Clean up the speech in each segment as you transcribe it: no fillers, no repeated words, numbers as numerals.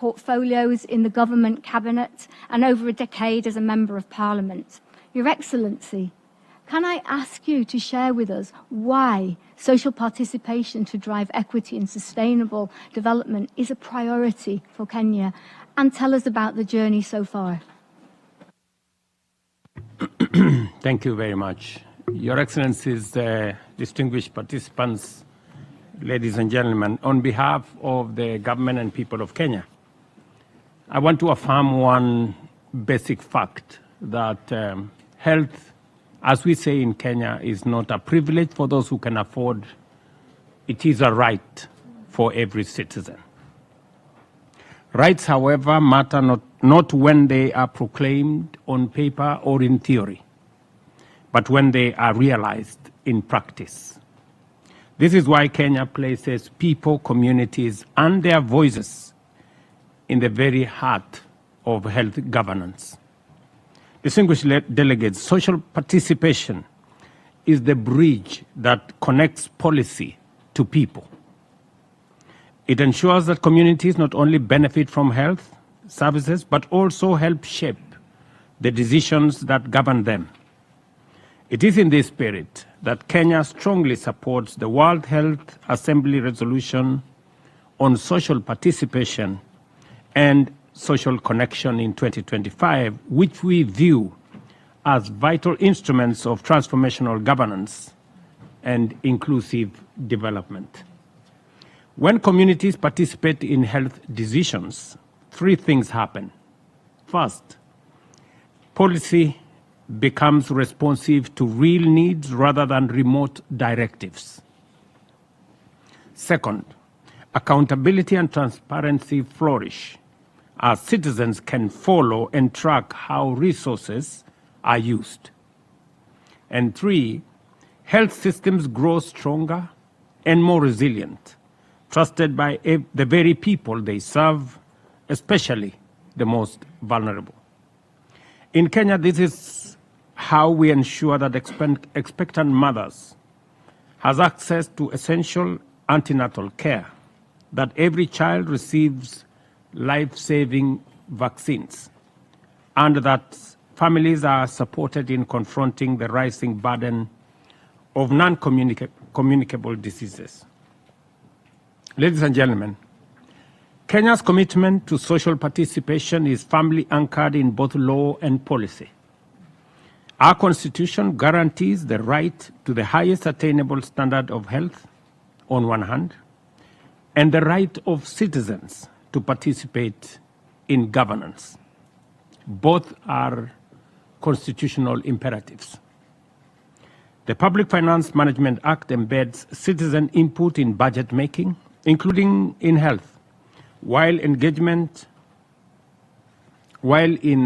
portfolios in the government cabinet and over a decade as a member of parliament. Your Excellency, can I ask you to share with us why social participation to drive equity and sustainable development is a priority for Kenya, and tell us about the journey so far? Thank you very much. Your Excellencies, distinguished participants, ladies and gentlemen, on behalf of the government and people of Kenya, I want to affirm one basic fact that health, as we say in Kenya, is not a privilege for those who can afford. It is a right for every citizen. Rights, however, matter not when they are proclaimed on paper or in theory, but when they are realized in practice. This is why Kenya places people, communities, and their voices in the very heart of health governance. Distinguished delegates, social participation is the bridge that connects policy to people. It ensures that communities not only benefit from health services, but also help shape the decisions that govern them. It is in this spirit that Kenya strongly supports the World Health Assembly resolution on social participation and social connection in 2025, which we view as vital instruments of transformational governance and inclusive development. When communities participate in health decisions, three things happen. First, policy becomes responsive to real needs rather than remote directives. Second, accountability and transparency flourish as citizens can follow and track how resources are used. And three, health systems grow stronger and more resilient, trusted by the very people they serve, especially the most vulnerable. In Kenya, this is how we ensure that expectant mothers has access to essential antenatal care, that every child receives life-saving vaccines, and that families are supported in confronting the rising burden of non-communicable diseases. Ladies and gentlemen, Kenya's commitment to social participation is firmly anchored in both law and policy. Our Constitution guarantees the right to the highest attainable standard of health on one hand, and the right of citizens to participate in governance. Both are constitutional imperatives. The Public Finance Management Act embeds citizen input in budget making, including in health, while in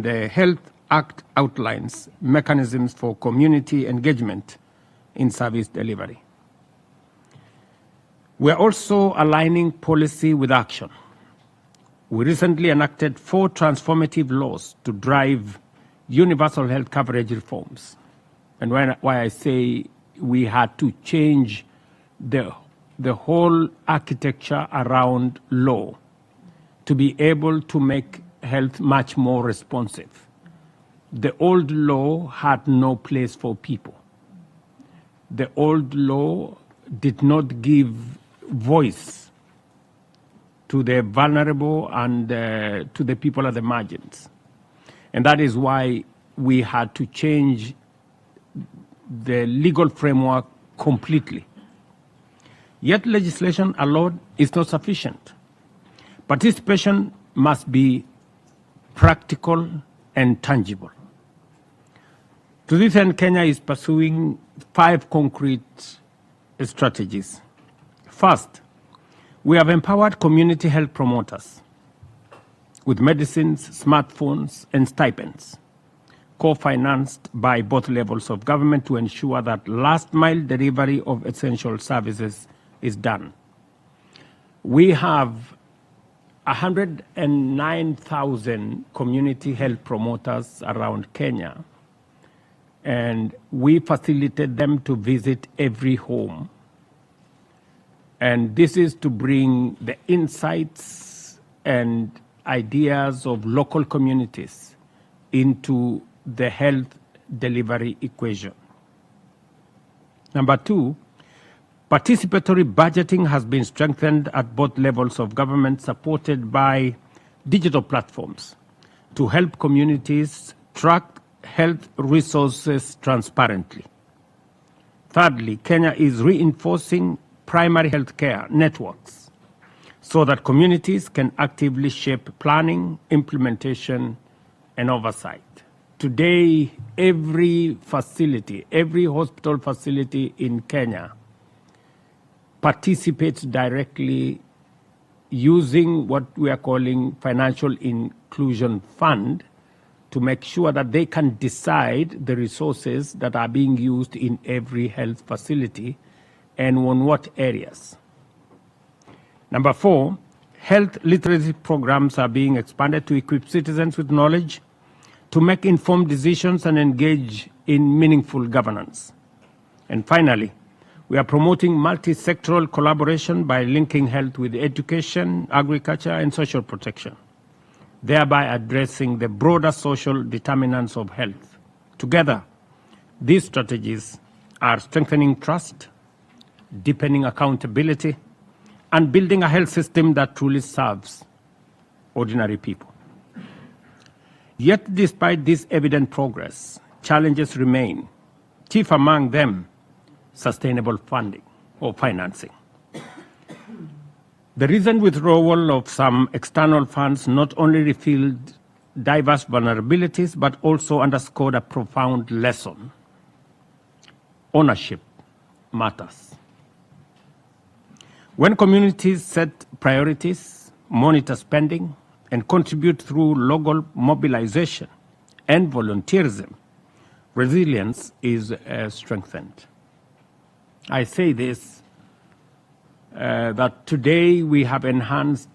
the Health Act outlines mechanisms for community engagement in service delivery. We are also aligning policy with action. We recently enacted 4 transformative laws to drive universal health coverage reforms. And why I say we had to change the whole architecture around law to be able to make health much more responsive. The old law had no place for people. The old law did not give voice to the vulnerable and to the people at the margins. And that is why we had to change the legal framework completely. Yet legislation alone is not sufficient. Participation must be practical and tangible. To this end, Kenya is pursuing 5 concrete strategies. First, we have empowered community health promoters with medicines, smartphones, and stipends, co-financed by both levels of government to ensure that last-mile delivery of essential services is done. We have 109,000 community health promoters around Kenya, and we facilitate them to visit every home. And this is to bring the insights and ideas of local communities into the health delivery equation. Number two, participatory budgeting has been strengthened at both levels of government, supported by digital platforms to help communities track health resources transparently. Thirdly, Kenya is reinforcing primary health care networks so that communities can actively shape planning, implementation, and oversight. Today, every facility, every hospital facility in Kenya participates directly using what we are calling financial inclusion fund to make sure that they can decide the resources that are being used in every health facility and on what areas. Number four, health literacy programs are being expanded to equip citizens with knowledge to make informed decisions and engage in meaningful governance. And finally, we are promoting multi-sectoral collaboration by linking health with education, agriculture, and social protection, thereby addressing the broader social determinants of health. Together, these strategies are strengthening trust, deepening accountability, and building a health system that truly serves ordinary people. Yet, despite this evident progress, challenges remain, chief among them, sustainable funding or financing. The recent withdrawal of some external funds not only revealed diverse vulnerabilities, but also underscored a profound lesson. Ownership matters. When communities set priorities, monitor spending, and contribute through local mobilization and volunteerism, resilience is strengthened. I say this, that today we have enhanced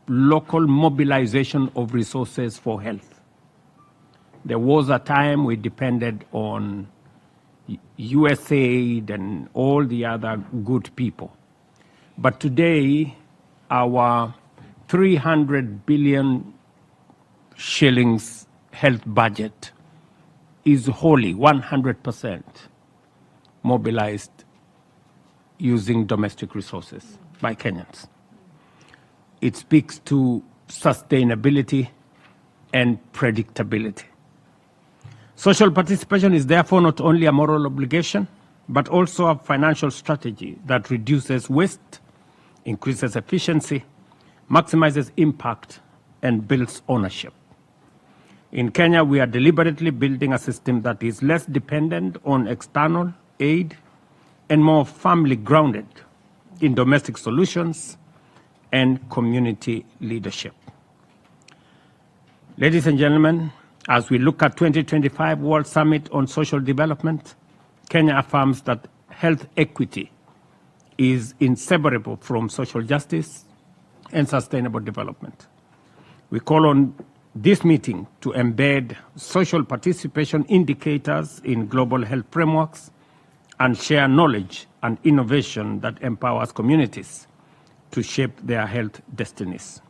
local mobilization of resources for health. There was a time we depended on USAID and all the other good people. But today, our 300 billion shillings health budget is wholly 100% mobilized using domestic resources by Kenyans. It speaks to sustainability and predictability. Social participation is therefore not only a moral obligation, but also a financial strategy that reduces waste, increases efficiency, maximizes impact, and builds ownership. In Kenya, we are deliberately building a system that is less dependent on external aid and more firmly grounded in domestic solutions and community leadership. Ladies and gentlemen, as we look at 2025 World Summit on Social Development, Kenya affirms that health equity is inseparable from social justice and sustainable development. We call on this meeting to embed social participation indicators in global health frameworks and share knowledge and innovation that empowers communities to shape their health destinies.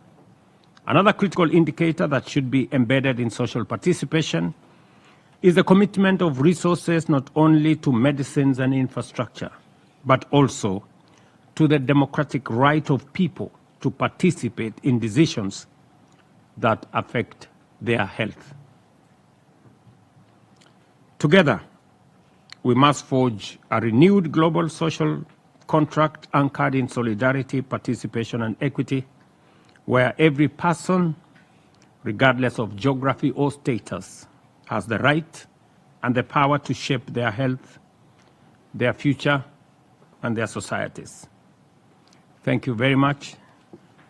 Another critical indicator that should be embedded in social participation is the commitment of resources not only to medicines and infrastructure, but also to the democratic right of people to participate in decisions that affect their health. Together, we must forge a renewed global social contract anchored in solidarity, participation, and equity, where every person, regardless of geography or status, has the right and the power to shape their health, their future, and their societies. Thank you very much.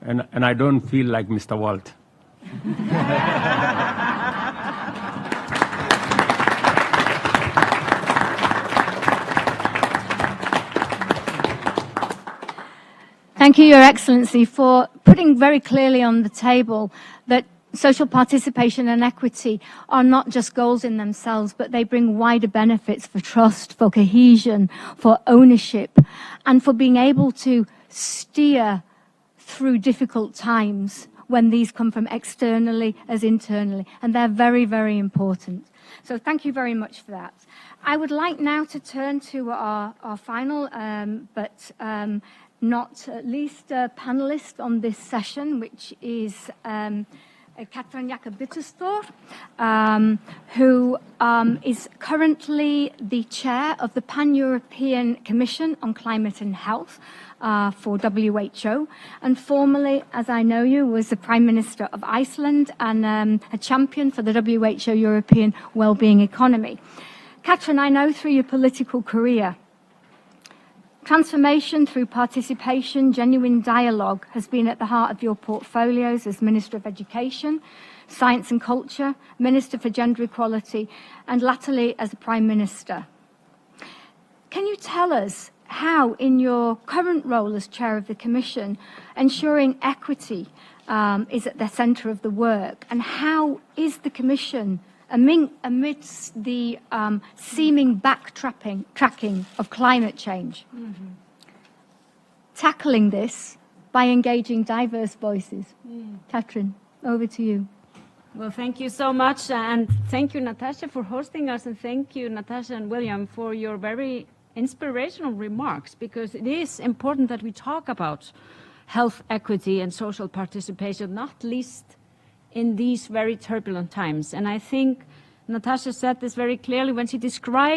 And I don't feel like Mr. Walt. Thank you, Your Excellency, for putting very clearly on the table that social participation and equity are not just goals in themselves, but they bring wider benefits for trust, for cohesion, for ownership, and for being able to steer through difficult times when these come from externally as internally, and they're very, very important. So thank you very much for that. I would like now to turn to our final, but not least panelist on this session, which is Katrin Jakobitterstor, who is currently the chair of the Pan-European Commission on Climate and Health for WHO, and formerly, as I know you, was the Prime Minister of Iceland and a champion for the WHO European Wellbeing Economy. Katrin, I know through your political career, transformation through participation, genuine dialogue has been at the heart of your portfolios as Minister of Education, Science and Culture, Minister for Gender Equality, and latterly as a Prime Minister. Can you tell us how, in your current role as Chair of the Commission, ensuring equity is at the centre of the work, and how is the Commission amidst the seeming backtracking of climate change, tackling this by engaging diverse voices? Katrin, over to you. Well, thank you so much, and thank you, Natasha, for hosting us, and thank you, Natasha and William, for your very inspirational remarks, because it is important that we talk about health equity and social participation, not least in these very turbulent times. And I think Natasha said this very clearly when she described